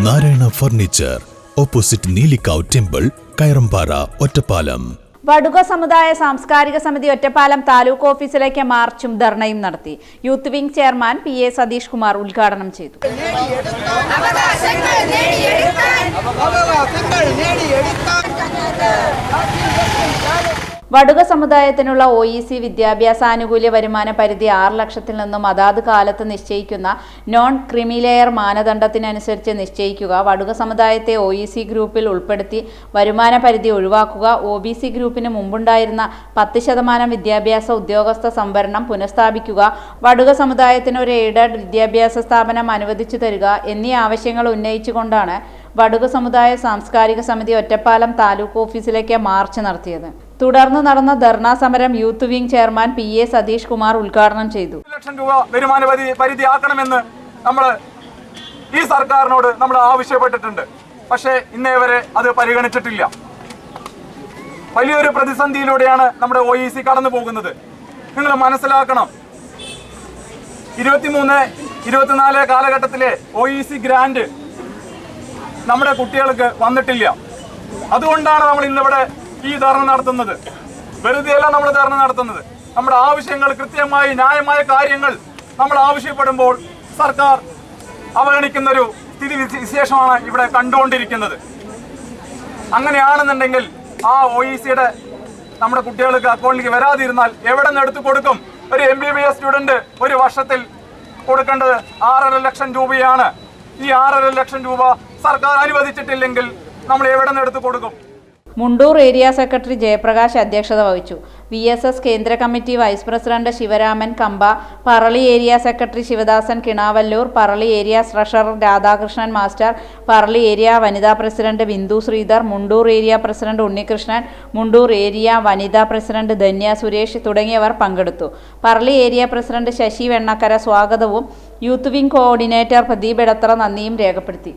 Narayana furniture, opposite Neelikkavu temple, Kayarampara, Ottapalam. Vaduka സമുദായ സാംസ്കാരിക സമിതി ഒറ്റപ്പാലം താലൂക്ക് ഓഫീസിലേക്ക് മാർച്ചും ധർണയും നടത്തി. Youth wing chairman PA Satheesh Kumar ഉദ്ഘാടനം ചെയ്തു. വടുക സമുദായത്തിനുള്ള OEC വിദ്യാഭ്യാസ ആനുകൂല്യ വരുമാന പരിധി 6 ലക്ഷത്തിൽ നിന്നും അതാത് കാലത്ത് നിശ്ചയിക്കുന്ന നോൺ ക്രിമിലെയർ മാനദണ്ഡത്തിനനുസരിച്ച് നിശ്ചയിക്കുക, വടുക സമുദായത്തെ OEC ഗ്രൂപ്പിൽ ഉൾപ്പെടുത്തി വരുമാന പരിധി ഒഴിവാക്കുക, OBC ഗ്രൂപ്പിന് മുമ്പുണ്ടായിരുന്ന 10% വിദ്യാഭ്യാസ ഉദ്യോഗസ്ഥ സംവരണം പുനഃസ്ഥാപിക്കുക, വടുക സമുദായത്തിന് ഒരു എയ്ഡഡ് വിദ്യാഭ്യാസ സ്ഥാപനം അനുവദിച്ചു തരിക എന്നീ ആവശ്യങ്ങൾ ഉന്നയിച്ചുകൊണ്ടാണ് വടുക സമുദായ സാംസ്കാരിക സമിതി ഒറ്റപ്പാലം താലൂക്ക് ഓഫീസിലേക്ക് മാർച്ച് നടത്തിയത്. തുടർന്ന് നടന്ന ധർണാ സമരം youth wing chairman PA Satheesh Kumar ഉദ്ഘാടനം ചെയ്തു. 1 ലക്ഷം രൂപ വരുമാന പരിധി ആക്കണമെന്ന് നമ്മൾ ഈ സർക്കാരിനോട് നമ്മൾ ആവശ്യപ്പെട്ടിട്ടുണ്ട്. പക്ഷേ ഇന്നേ വരെ അത് പരിഗണിച്ചിട്ടില്ല. വലിയൊരു പ്രതിസന്ധിയിലൂടെയാണ് നമ്മുടെ OEC കടന്നു പോകുന്നത്. നിങ്ങൾ മനസ്സിലാക്കണം, 23-24 കാലഘട്ടത്തിലെ OEC ഗ്രാന്റ് നമ്മുടെ കുട്ടികൾക്ക് വന്നിട്ടില്ല. അതുകൊണ്ടാണ് നമ്മൾ ഇന്നിവിടെ ഈ ധർണ നടത്തുന്നത്. വെറുതെയല്ല നമ്മൾ ധർണ നടത്തുന്നത്. നമ്മുടെ ആവശ്യങ്ങൾ കൃത്യമായി ന്യായമായ കാര്യങ്ങൾ നമ്മൾ ആവശ്യപ്പെടുമ്പോൾ സർക്കാർ അവഗണിക്കുന്നൊരു സ്ഥിതി വിശേഷമാണ് ഇവിടെ കണ്ടുകൊണ്ടിരിക്കുന്നത്. അങ്ങനെയാണെന്നുണ്ടെങ്കിൽ ആ OECയുടെ നമ്മുടെ കുട്ടികൾക്ക് അക്കൗണ്ടിലേക്ക് വരാതിരുന്നാൽ എവിടെ നിന്ന് എടുത്തു കൊടുക്കും? ഒരു MBBS സ്റ്റുഡന്റ് ഒരു വർഷത്തിൽ കൊടുക്കേണ്ടത് 6.5 ലക്ഷം രൂപയാണ്. ഈ 6.5 ലക്ഷം രൂപ സർക്കാർ അനുവദിച്ചിട്ടില്ലെങ്കിൽ നമ്മൾ എവിടെ നിന്ന് എടുത്തു കൊടുക്കും? മുണ്ടൂർ ഏരിയ സെക്രട്ടറി ജയപ്രകാശ് അധ്യക്ഷത വഹിച്ചു. VSS കേന്ദ്ര committee vice president Sivaraman Kampa, Parali area secretary Sivadasan Kinavallur, Parali area treasurer Radhakrishnan master, Parali area വനിതാ president Bindu Sreedhar, Mundur area president Unnikrishnan, Mundur area വനിതാ പ്രസിഡന്റ് ധന്യ സുരേഷ് തുടങ്ങിയവർ പങ്കെടുത്തു. പറളി ഏരിയ പ്രസിഡന്റ് ശശി വെണ്ണക്കര സ്വാഗതവും youth wing coordinator Pradeep Edathara നന്ദിയും രേഖപ്പെടുത്തി.